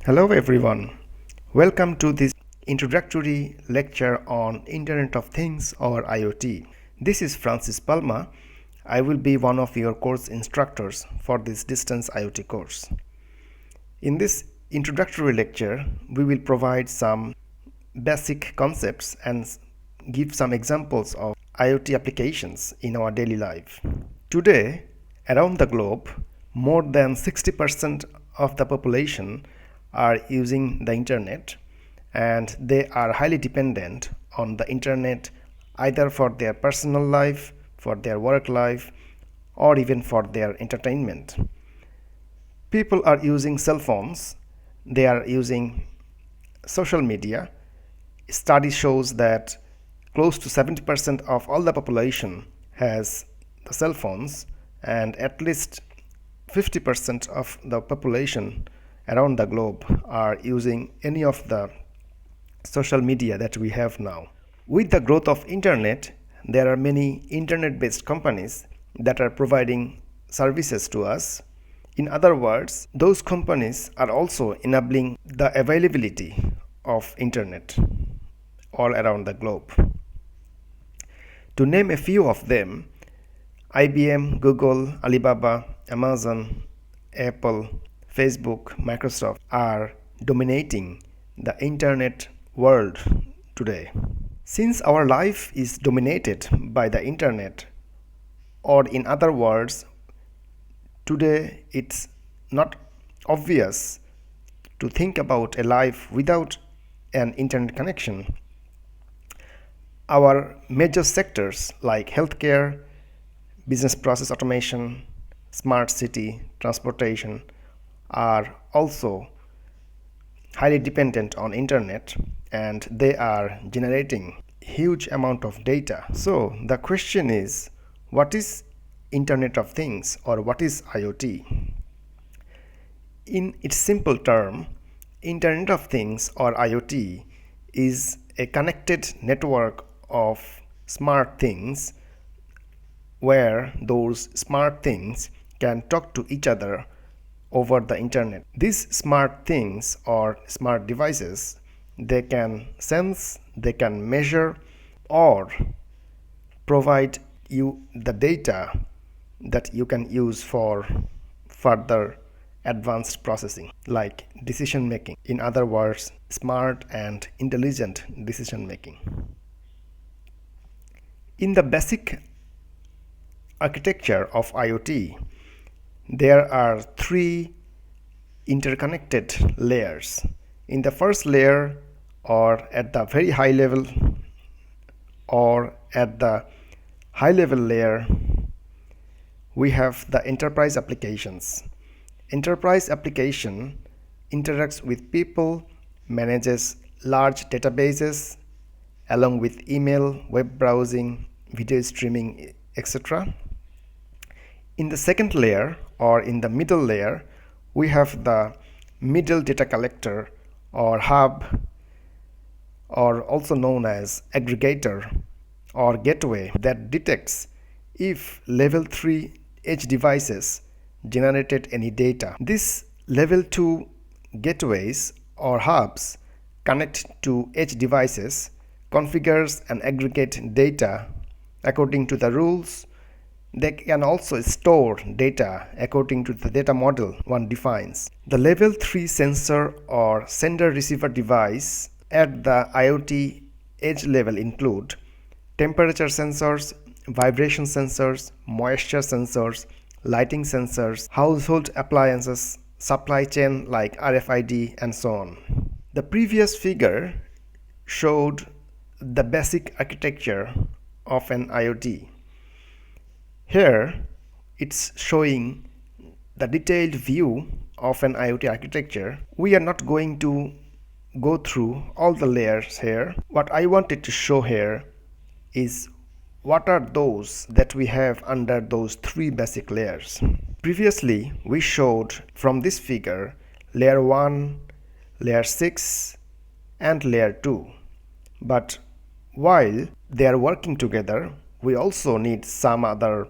Hello everyone. Welcome to this introductory lecture on Internet of Things or IoT. This is Francis Palma. I will be one of your course instructors for this distance IoT course. In this introductory lecture, we will provide some basic concepts and give some examples of IoT applications in our daily life. Today, around the globe, more than 60% of the population are using the internet, and they are highly dependent on the internet either for their personal life, for their work life, or even for their entertainment. People are using cell phones, they are using social media. Study shows that close to 70% of all the population has the cell phones, and at least 50% of the population around the globe are using any of the social media that we have now. With the growth of internet, there are many internet-based companies that are providing services to us. In other words, those companies are also enabling the availability of internet all around the globe. To name a few of them, IBM, Google, Alibaba, Amazon, Apple, Facebook, Microsoft are dominating the internet world today. Since our life is dominated by the internet, or in other words, today it's not obvious to think about a life without an internet connection. Our major sectors like healthcare, business process automation, smart city, transportation are also highly dependent on internet, and they are generating huge amount of data. So the question is, what is Internet of Things or what is IoT? In its simple term, Internet of Things or IoT is a connected network of smart things where those smart things can talk to each other over the internet. These smart things or smart devices, they can sense, they can measure, or provide you the data that you can use for further advanced processing like decision making. In other words, smart and intelligent decision making. In the basic architecture of IoT, there are three interconnected layers. In the first layer, or at the very high level, or at the high level layer, we have the enterprise applications. Enterprise application interacts with people, manages large databases along with email, web browsing, video streaming, etc. In the second layer, or in the middle layer, we have the middle data collector or hub, or also known as aggregator or gateway, that detects if level 3 edge devices generated any data. These level 2 gateways or hubs connect to edge devices, configures and aggregate data according to the rules. They can also store data according to the data model one defines. The level 3 sensor or sender receiver device at the IoT edge level include temperature sensors, vibration sensors, moisture sensors, lighting sensors, household appliances, supply chain like RFID, and so on. The previous figure showed the basic architecture of an IoT. Here, it's showing the detailed view of an IoT architecture. We are not going to go through all the layers here. What I wanted to show here is what are those that we have under those three basic layers. Previously, we showed from this figure layer 1, layer 6, and layer 2. But while they are working together, we also need some other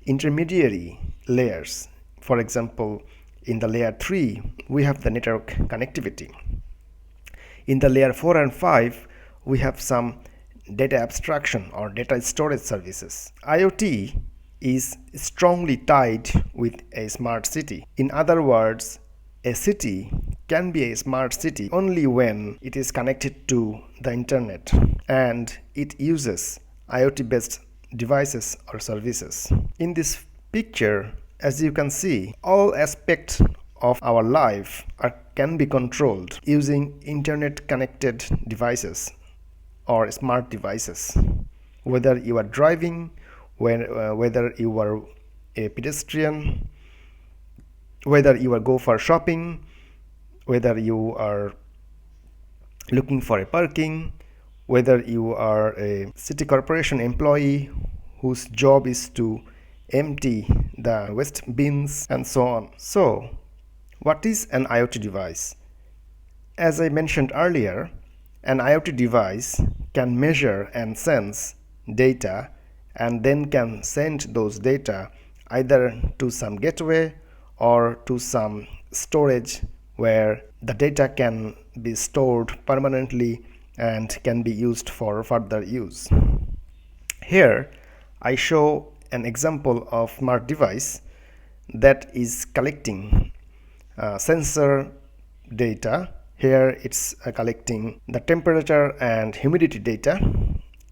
intermediary layers. For example, In the layer 3, we have the network connectivity. In the layer 4 and 5, we have some data abstraction or data storage services. IoT is strongly tied with a smart city. In other words, a city can be a smart city only when it is connected to the internet and it uses IoT-based devices or services. In this picture, as you can see, all aspects of our life can be controlled using internet-connected devices or smart devices. Whether you are driving, whether you are a pedestrian, whether you are go for shopping, whether you are looking for a parking, whether you are a city corporation employee whose job is to empty the waste bins and so on. So, what is an IoT device? As I mentioned earlier, an IoT device can measure and sense data and then can send those data either to some gateway or to some storage where the data can be stored permanently and can be used for further use. Here I show an example of smart device that is collecting sensor data. Here it's collecting the temperature and humidity data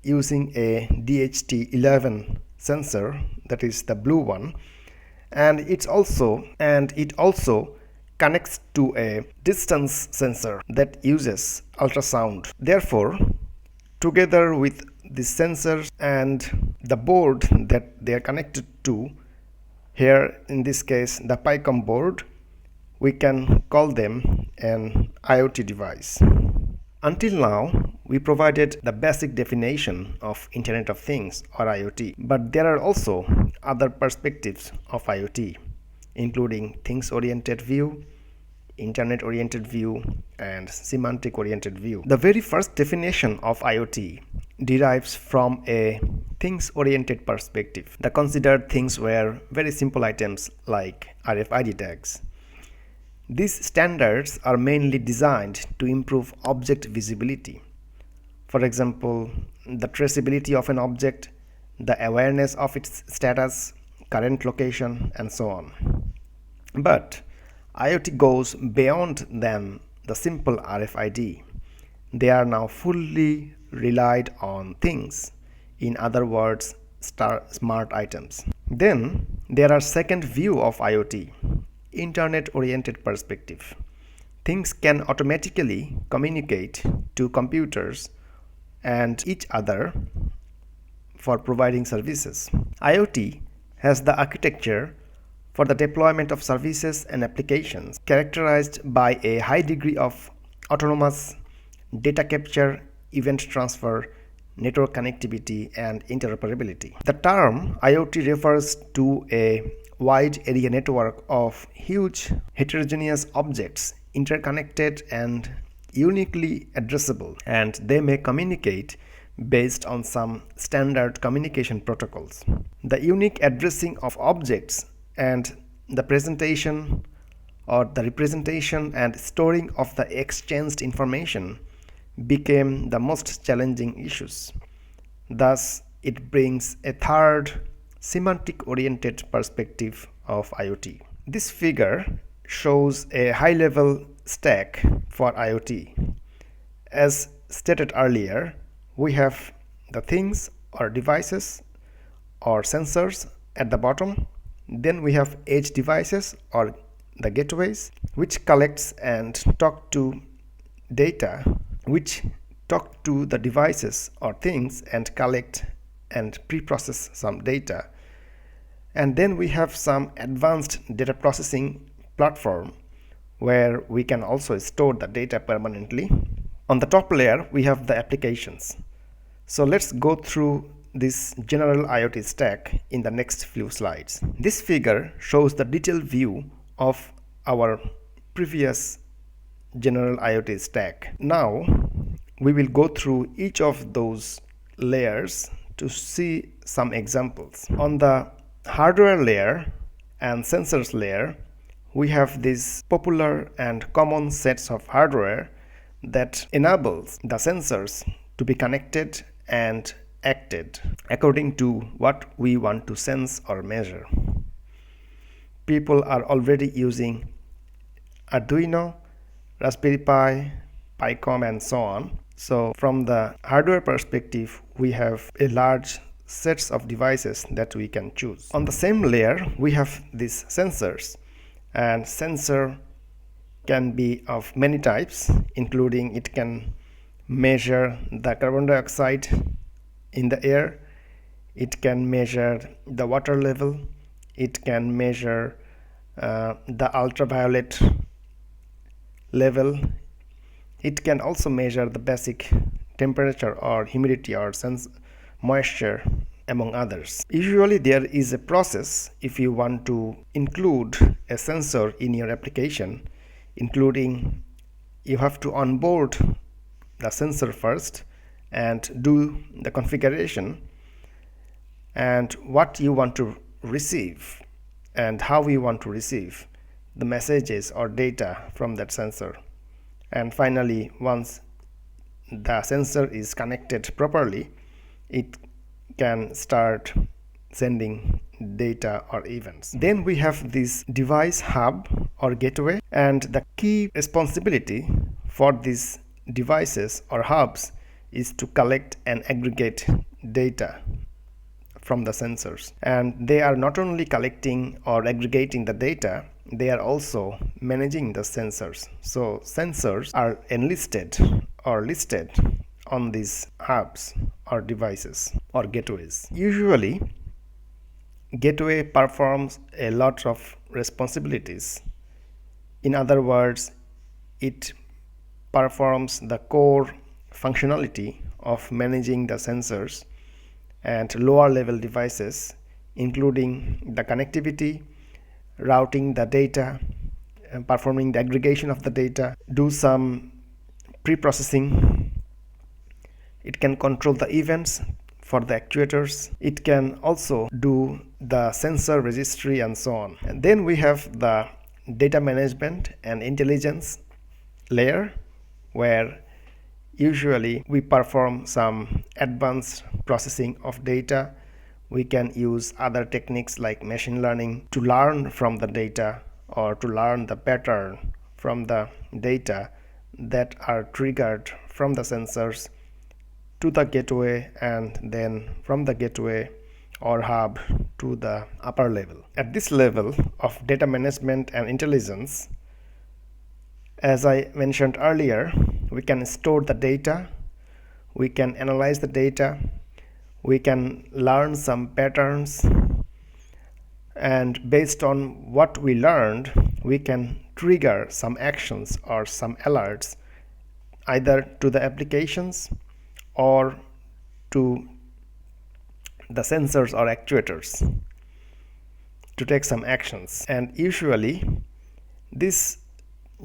using a DHT11 sensor, that is the blue one, and it also connects to a distance sensor that uses ultrasound. Therefore, together with the sensors and the board that they are connected to, here in this case the PICOM board, we can call them an IoT device. Until now, we provided the basic definition of Internet of Things or IoT, but there are also other perspectives of IoT, including things-oriented view, internet-oriented view, and semantic-oriented view. The very first definition of IoT derives from a things-oriented perspective. The considered things were very simple items like RFID tags. These standards are mainly designed to improve object visibility. For example, the traceability of an object, the awareness of its status, current location, and so on. But IoT goes beyond than the simple RFID. They are now fully relied on things, in other words, smart items. Then there are second view of IoT, internet-oriented perspective. Things can automatically communicate to computers and each other for providing services. IoT has the architecture for the deployment of services and applications characterized by a high degree of autonomous data capture, event transfer, network connectivity, and interoperability. The term IoT refers to a wide area network of huge heterogeneous objects interconnected and uniquely addressable, and they may communicate based on some standard communication protocols. The unique addressing of objects and the presentation or the representation and storing of the exchanged information became the most challenging issues. Thus, it brings a third semantic-oriented perspective of IoT. This figure shows a high-level stack for IoT. As stated earlier, we have the things or devices or sensors at the bottom. Then we have edge devices or the gateways, which collects and talk to data, which talk to the devices or things and collect and pre-process some data. And then we have some advanced data processing platform where we can also store the data permanently. On the top layer, we have the applications. So let's go through this general IoT stack in the next few slides. This figure shows the detailed view of our previous general IoT stack. Now we will go through each of those layers to see some examples. On the hardware layer and sensors layer, we have these popular and common sets of hardware that enables the sensors to be connected and acted according to what we want to sense or measure. People are already using Arduino, Raspberry Pi, PyCom, and so on. So from the hardware perspective, we have a large sets of devices that we can choose. On the same layer, we have these sensors, and sensor can be of many types, including it can measure the carbon dioxide in the air, it can measure the water level, it can measure the ultraviolet level, it can also measure the basic temperature or humidity or moisture, among others. Usually there is a process if you want to include a sensor in your application, including you have to onboard the sensor first and do the configuration and what you want to receive and how you want to receive the messages or data from that sensor. And finally, once the sensor is connected properly, it can start sending data or events. Then we have this device hub or gateway, and the key responsibility for these devices or hubs is to collect and aggregate data from the sensors. And they are not only collecting or aggregating the data, they are also managing the sensors. So sensors are enlisted or listed on these hubs or devices or gateways. Usually, gateway performs a lot of responsibilities. In other words, it performs the core functionality of managing the sensors and lower level devices, including the connectivity, routing the data, performing the aggregation of the data, do some pre-processing. It can control the events for the actuators. It can also do the sensor registry and so on. And then we have the data management and intelligence layer, where usually we perform some advanced processing of data. We can use other techniques like machine learning to learn from the data or to learn the pattern from the data that are triggered from the sensors to the gateway, and then from the gateway or hub to the upper level. At this level of data management and intelligence, as I mentioned earlier, we can store the data, we can analyze the data, we can learn some patterns, and based on what we learned, we can trigger some actions or some alerts either to the applications or to the sensors or actuators to take some actions. And usually these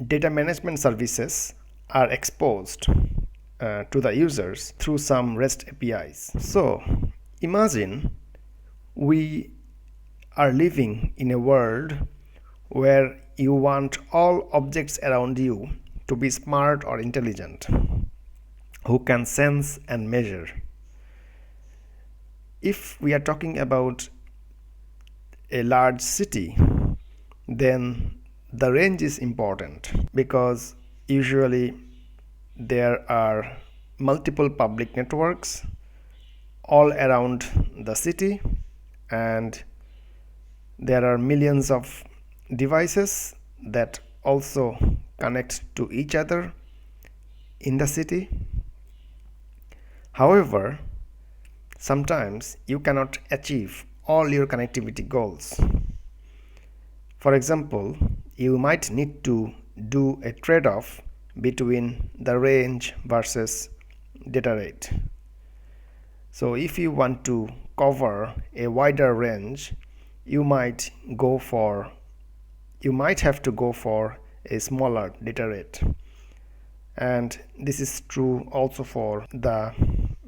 data management services are exposed to the users through some REST APIs. So imagine we are living in a world where you want all objects around you to be smart or intelligent, who can sense and measure. If we are talking about a large city, then the range is important, because usually there are multiple public networks all around the city, and there are millions of devices that also connect to each other in the city. However, sometimes you cannot achieve all your connectivity goals. For example, you might need to do a trade-off between the range versus data rate. So if you want to cover a wider range, you might have to go for a smaller data rate. And this is true also for the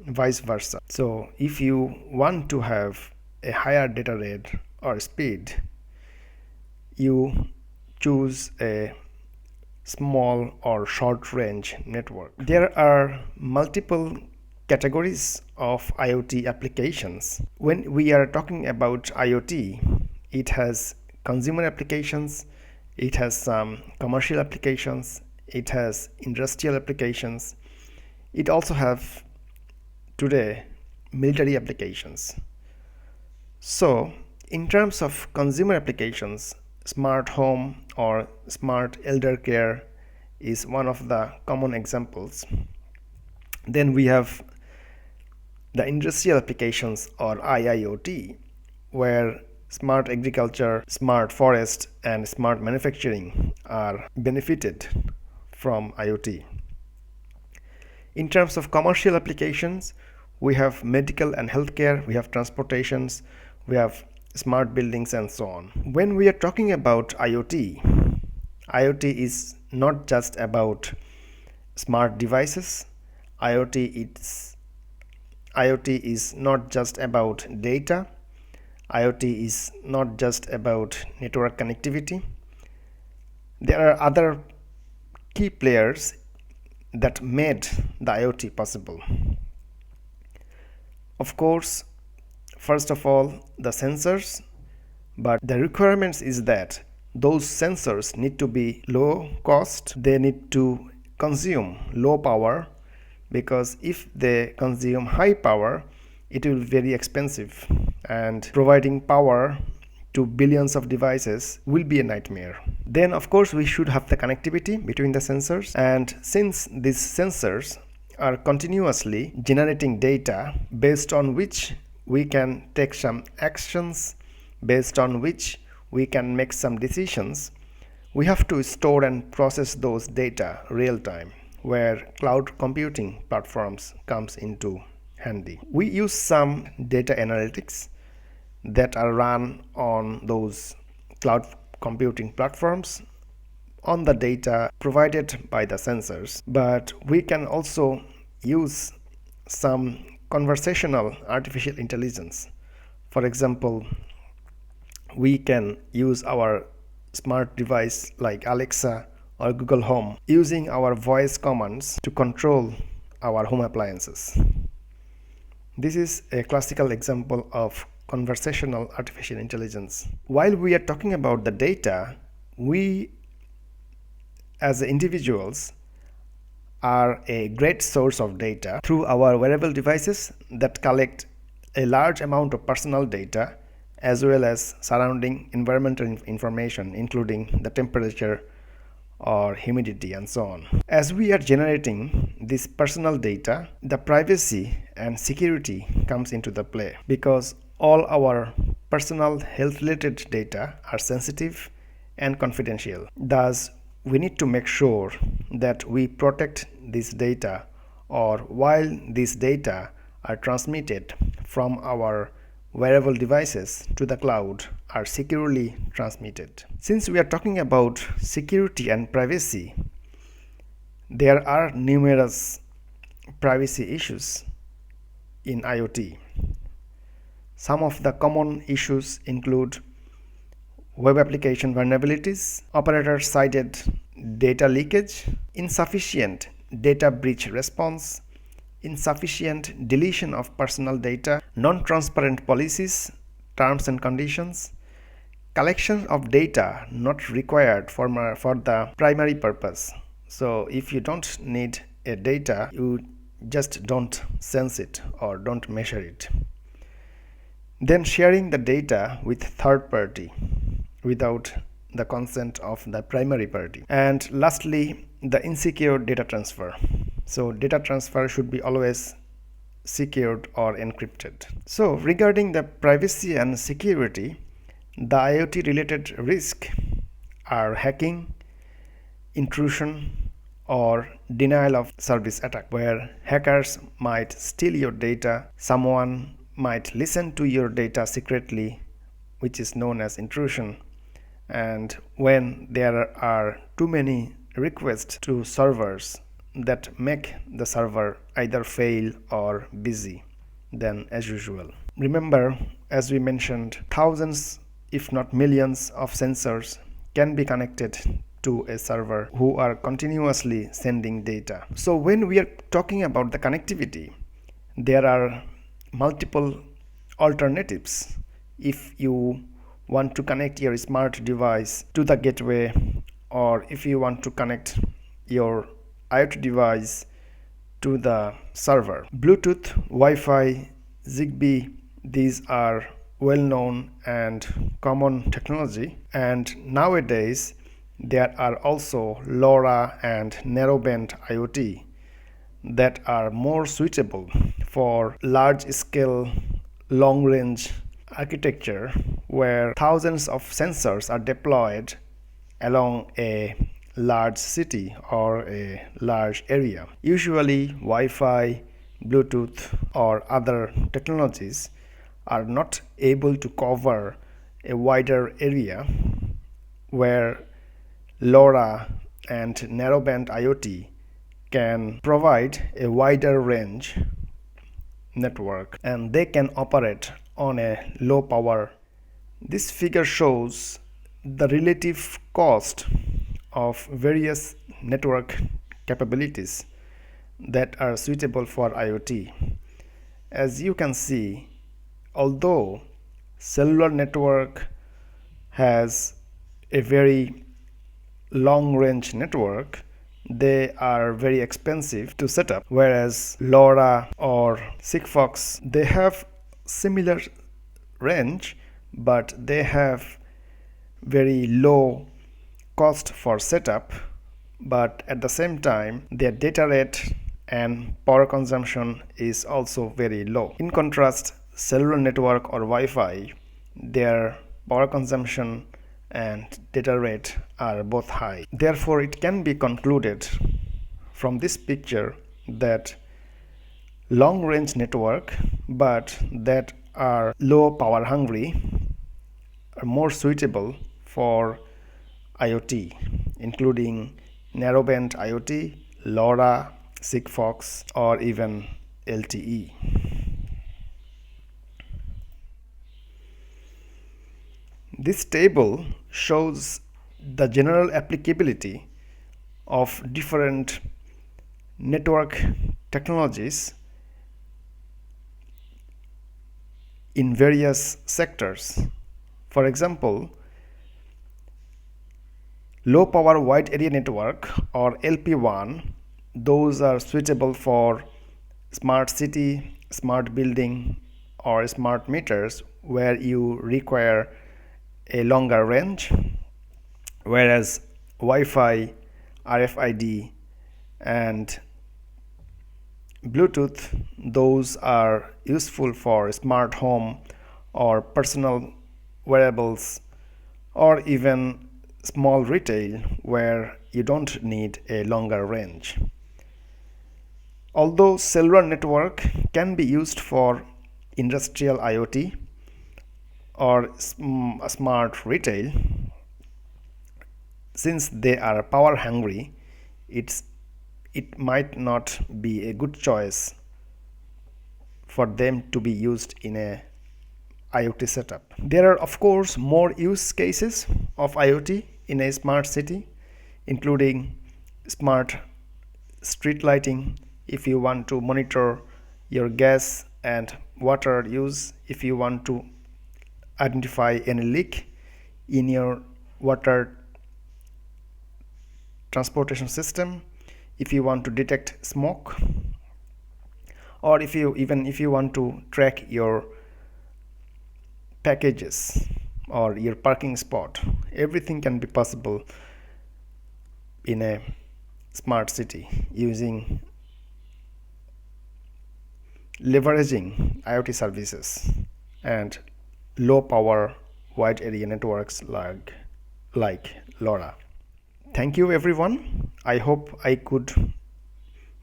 vice versa. So if you want to have a higher data rate or speed, you choose a small or short range network. There are multiple categories of IoT applications. When we are talking about IoT, it has consumer applications, it has some commercial applications, it has industrial applications, it also have today military applications. So in terms of consumer applications, smart home or smart elder care is one of the common examples. Then we have the industrial applications or IIoT, where smart agriculture, smart forest, and smart manufacturing are benefited from IoT. In terms of commercial applications, we have medical and healthcare, we have transportations, we have smart buildings, and so on. When we are talking about IoT, IoT is not just about smart devices. IoT is not just about data. IoT is not just about network connectivity. There are other key players that made the IoT possible. Of course, first of all, the sensors, but the requirements is that those sensors need to be low cost, they need to consume low power, because if they consume high power, it will be very expensive, and providing power to billions of devices will be a nightmare. Then of course we should have the connectivity between the sensors, and since these sensors are continuously generating data based on which we can take some actions, based on which we can make some decisions, we have to store and process those data real time, where cloud computing platforms comes into handy. We use some data analytics that are run on those cloud computing platforms on the data provided by the sensors, but we can also use some conversational artificial intelligence. For example, we can use our smart device like Alexa or Google Home using our voice commands to control our home appliances. This is a classical example of conversational artificial intelligence. While we are talking about the data, we as individuals are a great source of data through our wearable devices that collect a large amount of personal data as well as surrounding environmental information, including the temperature or humidity and so on. As we are generating this personal data, the privacy and security comes into the play, because all our personal health related data are sensitive and confidential. Thus, we need to make sure that we protect this data, or while these data are transmitted from our wearable devices to the cloud, are securely transmitted. Since we are talking about security and privacy, there are numerous privacy issues in IoT. Some of the common issues include web application vulnerabilities, operator-sided data leakage, insufficient data breach response, insufficient deletion of personal data, non-transparent policies, terms and conditions, collection of data not required for the primary purpose. So if you don't need a data, you just don't sense it or don't measure it. Then sharing the data with third party without the consent of the primary party. And lastly, the insecure data transfer. So data transfer should be always secured or encrypted. So regarding the privacy and security, the IoT related risk are hacking, intrusion, or denial of service attack, where hackers might steal your data, someone might listen to your data secretly, which is known as intrusion. And when there are too many requests to servers that make the server either fail or busy than as usual. Remember, as we mentioned, thousands if not millions of sensors can be connected to a server who are continuously sending data. So when we are talking about the connectivity, there are multiple alternatives. If you want to connect your smart device to the gateway, or if you want to connect your IoT device to the server, Bluetooth, Wi-Fi, Zigbee, these are well-known and common technology, and nowadays there are also LoRa and narrowband IoT that are more suitable for large-scale, long-range architecture where thousands of sensors are deployed along a large city or a large area. Usually Wi-Fi, Bluetooth or other technologies are not able to cover a wider area where LoRa and narrowband IoT can provide a wider range network, and they can operate on a low power. This figure shows the relative cost of various network capabilities that are suitable for IoT. As you can see, although cellular network has a very long range network, they are very expensive to set up, whereas LoRa or Sigfox, they have similar range, but they have very low cost for setup, but at the same time their data rate and power consumption is also very low. In contrast, cellular network or Wi-Fi, their power consumption and data rate are both high. Therefore, it can be concluded from this picture that long range network but that are low power hungry are more suitable for IoT, including narrowband IoT, LoRa, Sigfox, or even LTE. This table shows the general applicability of different network technologies in various sectors. For example, low power wide area network or LP1, those are suitable for smart city, smart building or smart meters where you require a longer range, whereas Wi-Fi, RFID and Bluetooth, those are useful for smart home or personal wearables or even small retail where you don't need a longer range. Although cellular network can be used for industrial IoT or smart retail, since they are power hungry, it might not be a good choice for them to be used in a IoT setup. There are of course more use cases of IoT in a smart city, including smart street lighting if you want to monitor your gas and water use, if you want to identify any leak in your water transportation system, if you want to detect smoke, or if you want to track your packages or your parking spot. Everything can be possible in a smart city leveraging IoT services and low power wide area networks like LoRa. Thank you everyone. I hope I could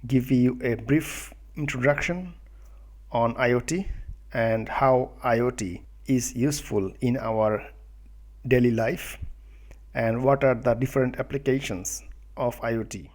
give you a brief introduction on IoT and how IoT is useful in our daily life and what are the different applications of IoT.